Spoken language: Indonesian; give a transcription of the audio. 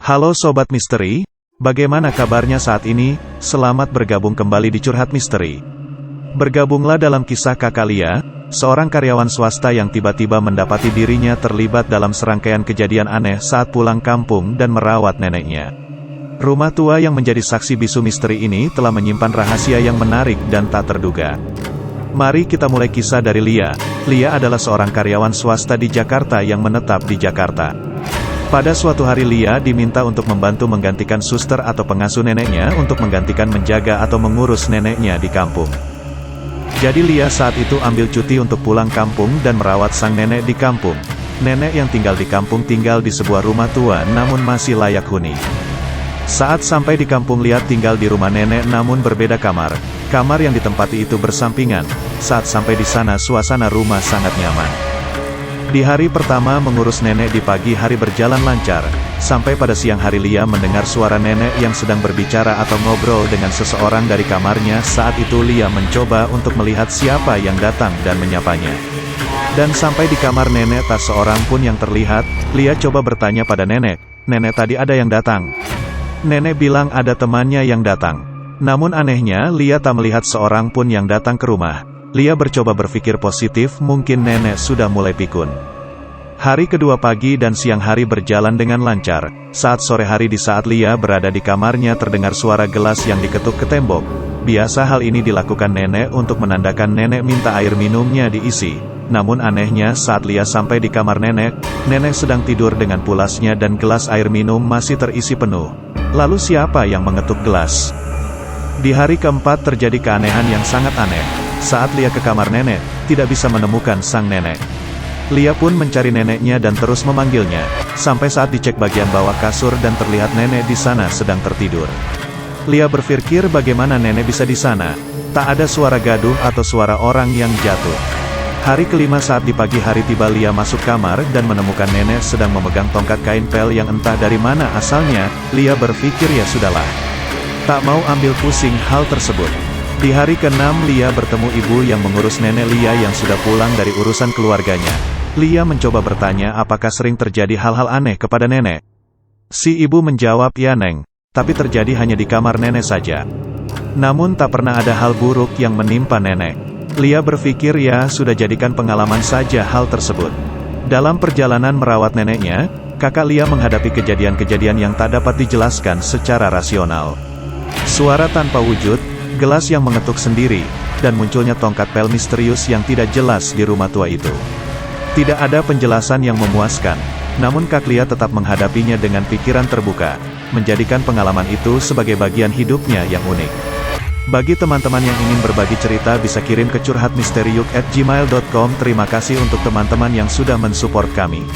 Halo Sobat Misteri, bagaimana kabarnya saat ini? Selamat bergabung kembali di Curhat Misteri. Bergabunglah dalam kisah Kakak Lia, seorang karyawan swasta yang tiba-tiba mendapati dirinya terlibat dalam serangkaian kejadian aneh saat pulang kampung dan merawat neneknya. Rumah tua yang menjadi saksi bisu misteri ini telah menyimpan rahasia yang menarik dan tak terduga. Mari kita mulai kisah dari Lia. Lia adalah seorang karyawan swasta di Jakarta yang menetap di Jakarta. Pada suatu hari Lia diminta untuk membantu menggantikan suster atau pengasuh neneknya untuk menggantikan menjaga atau mengurus neneknya di kampung. Jadi Lia saat itu ambil cuti untuk pulang kampung dan merawat sang nenek di kampung. Nenek yang tinggal di kampung tinggal di sebuah rumah tua namun masih layak huni. Saat sampai di kampung Lia tinggal di rumah nenek namun berbeda kamar. Kamar yang ditempati itu bersampingan. Saat sampai di sana suasana rumah sangat nyaman. Di hari pertama mengurus nenek di pagi hari berjalan lancar, sampai pada siang hari Lia mendengar suara nenek yang sedang berbicara atau ngobrol dengan seseorang dari kamarnya. Saat itu Lia mencoba untuk melihat siapa yang datang dan menyapanya. Dan sampai di kamar nenek tak seorang pun yang terlihat. Lia coba bertanya pada nenek, "Nenek, tadi ada yang datang?" Nenek bilang ada temannya yang datang. Namun anehnya Lia tak melihat seorang pun yang datang ke rumah. Lia bercoba berpikir positif, mungkin nenek sudah mulai pikun. Hari kedua pagi dan siang hari berjalan dengan lancar. Saat sore hari di saat Lia berada di kamarnya terdengar suara gelas yang diketuk ke tembok. Biasa hal ini dilakukan nenek untuk menandakan nenek minta air minumnya diisi. Namun anehnya saat Lia sampai di kamar nenek, nenek sedang tidur dengan pulasnya dan gelas air minum masih terisi penuh. Lalu siapa yang mengetuk gelas? Di hari keempat terjadi keanehan yang sangat aneh. Saat Lia ke kamar nenek, tidak bisa menemukan sang nenek. Lia pun mencari neneknya dan terus memanggilnya, sampai saat dicek bagian bawah kasur dan terlihat nenek di sana sedang tertidur. Lia berpikir bagaimana nenek bisa di sana. Tak ada suara gaduh atau suara orang yang jatuh. Hari kelima saat di pagi hari tiba Lia masuk kamar dan menemukan nenek sedang memegang tongkat kain pel yang entah dari mana asalnya. Lia berpikir ya sudahlah. Tak mau ambil pusing hal tersebut. Di hari ke-6 Lia bertemu ibu yang mengurus nenek Lia yang sudah pulang dari urusan keluarganya. Lia mencoba bertanya apakah sering terjadi hal-hal aneh kepada nenek. Si ibu menjawab, "Ya Neng, tapi terjadi hanya di kamar nenek saja. Namun tak pernah ada hal buruk yang menimpa nenek." Lia berpikir ya sudah jadikan pengalaman saja hal tersebut. Dalam perjalanan merawat neneknya, kakak Lia menghadapi kejadian-kejadian yang tak dapat dijelaskan secara rasional. Suara tanpa wujud, gelas yang mengetuk sendiri, dan munculnya tongkat pel misterius yang tidak jelas di rumah tua itu. Tidak ada penjelasan yang memuaskan, namun Kak Lia tetap menghadapinya dengan pikiran terbuka, menjadikan pengalaman itu sebagai bagian hidupnya yang unik. Bagi teman-teman yang ingin berbagi cerita bisa kirim ke curhatmisteriuk@gmail.com. Terima kasih untuk teman-teman yang sudah mensupport kami.